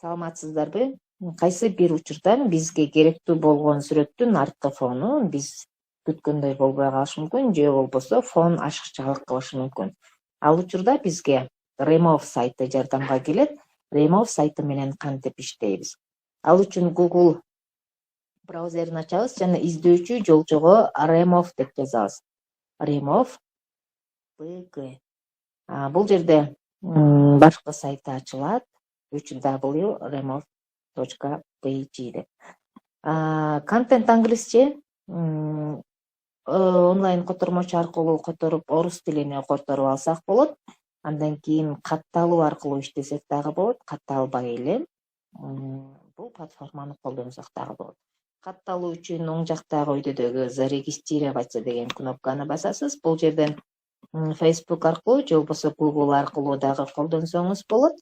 Саламатсыздарбы? Кайсы бир учурдан бизге керектүү болгон сүрөттүн арткы фону биз күткөндөй болбой калышы мүмкүн, же болбосо фон ашыкчалык кылышы мүмкүн. Ал учурда бизге Remove сайты жардамга келет. Remove сайты менен кантип иштейбиз? Ал үчүн Google браузерин ачабыз жана издөөчү жолчого Remove деп жазабыз. Remove BG. Бул жерде башкы сайты ачылат. www.remove.pg деп. Контент англисче онлайн котормочу аркылуу которуп орус тилине которуп алсак болот. Андан кийин катталуу аркылуу иштесек дагы болот, катталбай эле бул платформаны колдонсок дагы болот. Катталуу үчүн оң жактагы өйдөдөгү зарегистрироваться деген кнопканы басасыз. Бул жерден Facebook аркылуу же болбосо Google аркылуу дагы колдонсоңуз болот.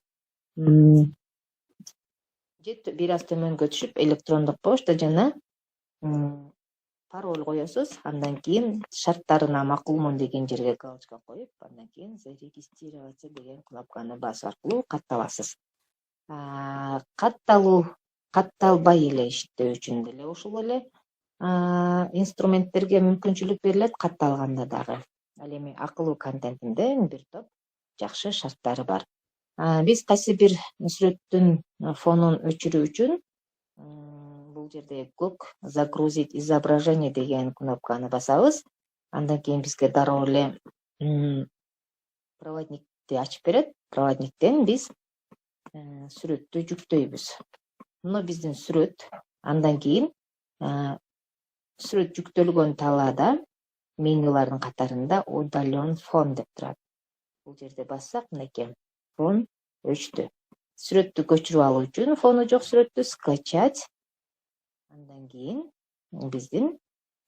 Бир аз төмөнгө түшүп электрондук почта жана пароль коесуз. Андан кийин шарттарына макулмун деген жерге галочка коюп, андан кийин зарегистрироваться деген кнопканы басуу аркылуу катталасыз. Катталбай эле иштөө үчүн деле ушул эле инструменттерге мүмкүнчүлүк берилет, катталганда дагы. Ал эми акылуу контентинде бир топ жакшы шарттары бар. Биз кайсы бир сүрөттүн фонун өчүрүү үчүн бул жерде көк загрузить изображение деген кнопканы басабыз. Андан кийин бизге дароо эле проводникти ачып берет. Проводниктен биз сүрөттү жүктөйбүз. Мына биздин сүрөт. Андан кийин сүрөт жүктөлгөн талаада менюлардын катарында удален фон деп турат. Бул жерде бассак, мынакей фон өчтү. Сүрөттү көчүрүп алуу үчүн фону жок сүрөттү скачать. Андан кийин биздин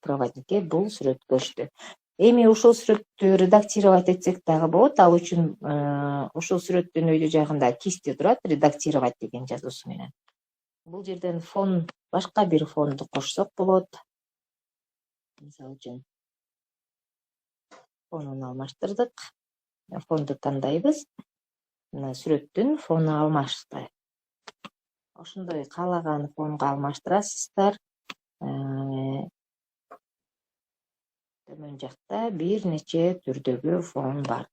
проводникке бул сүрөт көчтү. Эми ушул сүрөттү редактировать этсек дагы болот. Ал үчүн ушул сүрөттүн өйдө жагында кисти турат, редактировать деген жазуусу менен. Бул жерден фон, башка бир фонду кошсок болот. Мисалы үчүн фонун алмаштырдык. Фонду тандайбыз. Мына сүрөттүн фону алмашты. Ошондой каалаган фонго алмаштырасыздар. Төмөн жакта бир нече түрдөгү фон бар.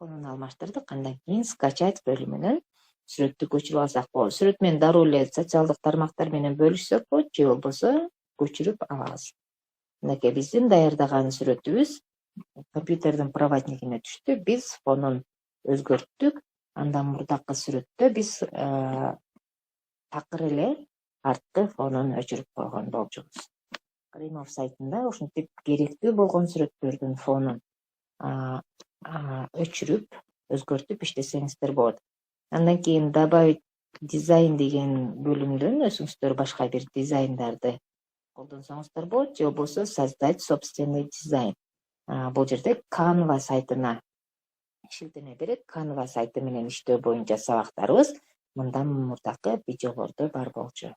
Фонун алмаштырдык. Андан кийин скачать бөлүмүнөн сүрөттү көчүрүп алсак болот. Сүрөт менен дароо эле социалдык тармактар менен бөлүшсөк болот, же болбосо көчүрүп алабыз. Мынакей биздин даярдаган сүрөтүбүз компьютердин проводникине түштү. Биз фонун өзгөрттүк. Андан мурдакы сүрөттө биз такыр эле арткы фонун өчүрүп койгон болчубуз. Remove сайтында ушинтип керектүү болгон сүрөттөрдүн фонун өчүрүп, өзгөртүп иштесеңиздер болот. Андан кийин добавить дизайн деген бөлүмдөн өзүңүздөр башка бир дизайндарды колдонсоңуздар болот, же болбосо создать собственный дизайн. Бул жерде Canva сайтына шилтеме берет. Canva сайты менен иштөө боюнча сабактарыбыз мындан мурдакы видеолордо бар болчу.